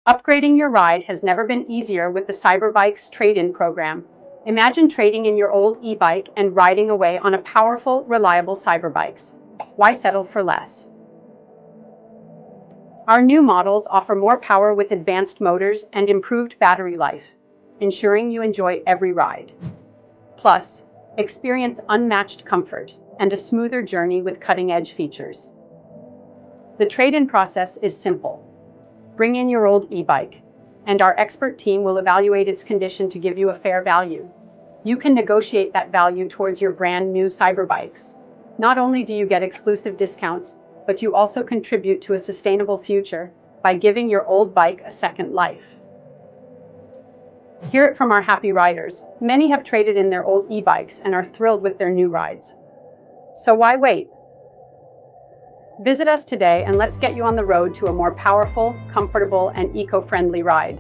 Upgrading your ride has never been easier with the CyberBikes trade-in program. Imagine trading in your old e-bike and riding away on a powerful, reliable CyberBikes. Why settle for less? Our new models offer more power with advanced motors and improved battery life, ensuring you enjoy every ride. Plus, experience unmatched comfort and a smoother journey with cutting-edge features. The trade-in process is simple. Bring in your old e-bike, and our expert team will evaluate its condition to give you a fair value. You can negotiate that value towards your brand new CyberBikes. Not only do you get exclusive discounts, but you also contribute to a sustainable future by giving your old bike a second life. Hear it from our happy riders. Many have traded in their old e-bikes and are thrilled with their new rides. So why wait? Visit us today and let's get you on the road to a more powerful, comfortable, and eco-friendly ride.